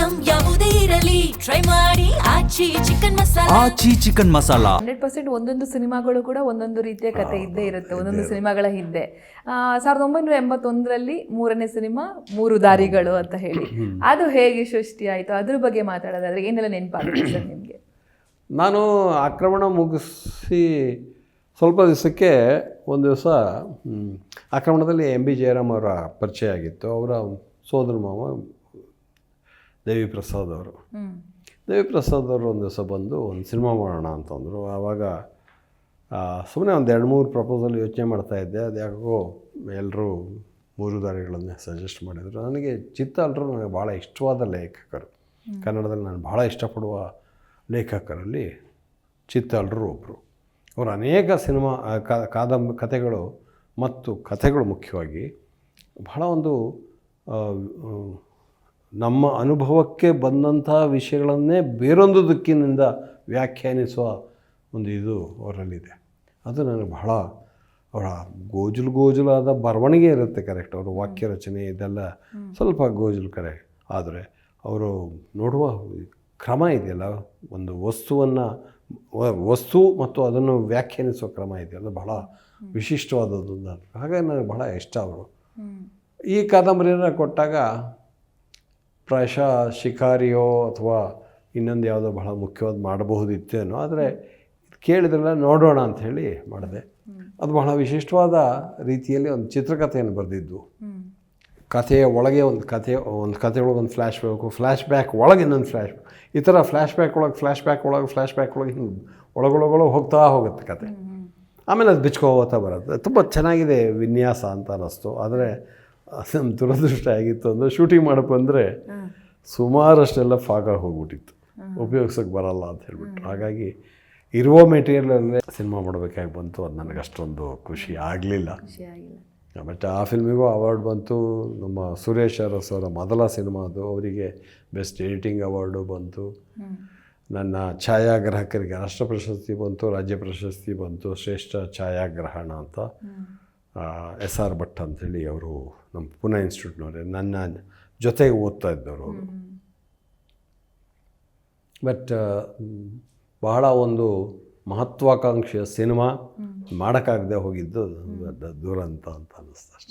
Item ಯಾವುದೇ ಇರಲಿ try ಮಾಡಿ ಆಚಿ ಚಿಕನ್ ಮಸಾಲಾ. ಆಚಿ ಚಿಕನ್ ಮಸಾಲಾ 100% ಒಂದೊಂದು ಸಿನಿಮಾಗಳು ಕೂಡ ಒಂದೊಂದು ರೀತಿಯ ಕತೆ ಇದ್ದೇ ಇರುತ್ತೆ ಒಂದೊಂದು ಸಿನಿಮಾಗಳ ಹಿಂದೆ. 1981ರಲ್ಲಿ ಮೂರನೇ ಸಿನಿಮಾ ಮೂರು ದಾರಿಗಳು ಅಂತ ಹೇಳಿ, ಅದು ಹೇಗೆ ಸೃಷ್ಟಿ ಆಯಿತು ಅದ್ರ ಬಗ್ಗೆ ಮಾತಾಡೋದಾದ್ರೆ ಏನೆಲ್ಲ ನೆನಪಾಗುತ್ತೆ ಸರ್ ನಿಮಗೆ? ನಾನು ಆಕ್ರಮಣ ಮುಗಿಸಿ ಸ್ವಲ್ಪ ದಿವಸಕ್ಕೆ ಒಂದು ದಿವಸ ಆಕ್ರಮಣದಲ್ಲಿ MB ಜಯರಾಮ್ ಅವರ ಪರಿಚಯ ಆಗಿತ್ತು. ಅವರ ಸೋದರ ಮಾವ ದೇವಿ ಪ್ರಸಾದ್ ಅವರು. ದೇವಿ ಪ್ರಸಾದ್ ಅವರು ಒಂದು ದಿವಸ ಬಂದು ಒಂದು ಸಿನಿಮಾ ಮಾಡೋಣ ಅಂತಂದರು. ಆವಾಗ ಸುಮ್ಮನೆ ಒಂದು 2-3 ಪ್ರಪೋಸಲ್ ಯೋಚನೆ ಮಾಡ್ತಾಯಿದ್ದೆ. ಅದು ಯಾಕೋ ಎಲ್ಲರೂ ಮೂರು ದಾರಿಗಳನ್ನೇ ಸಜೆಸ್ಟ್ ಮಾಡಿದರು. ನನಗೆ ಚಿತ್ತಾಲರು ನನಗೆ ಭಾಳ ಇಷ್ಟವಾದ ಲೇಖಕರು. ಕನ್ನಡದಲ್ಲಿ ನಾನು ಭಾಳ ಇಷ್ಟಪಡುವ ಲೇಖಕರಲ್ಲಿ ಚಿತ್ತಾಲರು ಒಬ್ಬರು. ಅವರು ಅನೇಕ ಸಿನಿಮಾ ಕಥೆಗಳು ಮತ್ತು ಕಥೆಗಳು ಮುಖ್ಯವಾಗಿ ಬಹಳ ಒಂದು ನಮ್ಮ ಅನುಭವಕ್ಕೆ ಬಂದಂಥ ವಿಷಯಗಳನ್ನೇ ಬೇರೊಂದು ದಿಕ್ಕಿನಿಂದ ವ್ಯಾಖ್ಯಾನಿಸುವ ಒಂದು ಇದು ಅವರಲ್ಲಿದೆ. ಅದು ನನಗೆ ಬಹಳ ಅವರ ಗೋಜಲಾದ ಬರವಣಿಗೆ ಇರುತ್ತೆ. ಕರೆಕ್ಟ್, ಅವರು ವಾಕ್ಯ ರಚನೆ ಇದೆಲ್ಲ ಸ್ವಲ್ಪ ಗೋಜಲು ಕರೆಕ್ಟ್. ಆದರೆ ಅವರು ನೋಡುವ ಕ್ರಮ ಇದೆಯಲ್ಲ, ಒಂದು ವಸ್ತು ಮತ್ತು ಅದನ್ನು ವ್ಯಾಖ್ಯಾನಿಸುವ ಕ್ರಮ ಇದೆಯಲ್ಲ, ಬಹಳ ವಿಶಿಷ್ಟವಾದದ್ದು. ಹಾಗಾಗಿ ನನಗೆ ಬಹಳ ಇಷ್ಟ ಅವರು. ಈ ಕಾದಂಬರಿಯನ್ನು ಕೊಟ್ಟಾಗ ಪ್ರಾಯಶಃ ಶಿಕಾರಿಯೋ ಅಥವಾ ಇನ್ನೊಂದು ಯಾವುದೋ ಬಹಳ ಮುಖ್ಯವಾದ ಮಾಡಬಹುದಿತ್ತೇನೋ, ಆದರೆ ಕೇಳಿದ್ರೆಲ್ಲ ನೋಡೋಣ ಅಂಥೇಳಿ ಮಾಡಿದೆ. ಅದು ಬಹಳ ವಿಶಿಷ್ಟವಾದ ರೀತಿಯಲ್ಲಿ ಒಂದು ಚಿತ್ರಕಥೆಯನ್ನು ಬರೆದಿದ್ದು. ಕಥೆಯ ಒಳಗೆ ಒಂದು ಕಥೆ ಒಳಗೆ ಒಂದು ಫ್ಲ್ಯಾಶ್ ಬ್ಯಾಕ್ ಒಳಗೆ ಇನ್ನೊಂದು ಈ ಥರ ಫ್ಲ್ಯಾಶ್ ಬ್ಯಾಕ್ ಒಳಗೆ ಹಿಂಗೆ ಒಳಗೊಳಗೆ ಹೋಗ್ತಾ ಹೋಗುತ್ತೆ ಕತೆ. ಆಮೇಲೆ ಅದು ಬಿಚ್ಕೋತಾ ಬರುತ್ತೆ. ತುಂಬ ಚೆನ್ನಾಗಿದೆ ವಿನ್ಯಾಸ ಅಂತ ಅನ್ನಿಸ್ತು. ಆದರೆ ನಮ್ಮ ದುರದೃಷ್ಟ ಆಗಿತ್ತು ಅಂದರೆ ಶೂಟಿಂಗ್ ಮಾಡೋಕ್ಕೆ ಬಂದರೆ ಸುಮಾರಷ್ಟೆಲ್ಲ ಫಾಗಾಗಿ ಹೋಗ್ಬಿಟ್ಟಿತ್ತು, ಉಪಯೋಗಿಸೋಕ್ಕೆ ಬರಲ್ಲ ಅಂತ ಹೇಳ್ಬಿಟ್ಟು. ಹಾಗಾಗಿ ಇರುವ ಮೆಟೀರಿಯಲಲ್ಲೇ ಸಿನಿಮಾ ಮಾಡಬೇಕಾಗಿ ಬಂತು. ಅದು ನನಗೆ ಅಷ್ಟೊಂದು ಖುಷಿ ಆಗಲಿಲ್ಲ. ಬಟ್ ಆ ಫಿಲ್ಮಿಗೂ ಅವಾರ್ಡ್ ಬಂತು. ನಮ್ಮ ಸುರೇಶ್ ಅರಸ್ ಅವರ ಮೊದಲ ಸಿನಿಮಾ ಅದು, ಅವರಿಗೆ ಬೆಸ್ಟ್ ಎಡಿಟಿಂಗ್ ಅವಾರ್ಡು ಬಂತು. ನನ್ನ ಛಾಯಾಗ್ರಾಹಕರಿಗೆ ರಾಷ್ಟ್ರ ಪ್ರಶಸ್ತಿ ಬಂತು, ರಾಜ್ಯ ಪ್ರಶಸ್ತಿ ಬಂತು, ಶ್ರೇಷ್ಠ ಛಾಯಾಗ್ರಹಣ ಅಂತ. SR ಭಟ್ ಅಂಥೇಳಿ ಅವರು ನಮ್ಮ ಪುಣೆ ಇನ್ಸ್ಟಿಟ್ಯೂಟ್ನವರೇ, ನನ್ನ ಜೊತೆಗೆ ಓದ್ತಾ ಇದ್ದವರು ಅವರು. ಬಟ್ ಬಹಳ ಒಂದು ಮಹತ್ವಾಕಾಂಕ್ಷೆಯ ಸಿನಿಮಾ ಮಾಡೋಕ್ಕಾಗದೆ ಹೋಗಿದ್ದು ದುರಂತ ಅಂತ ಅನ್ನಿಸ್ತು ಅಷ್ಟೇ.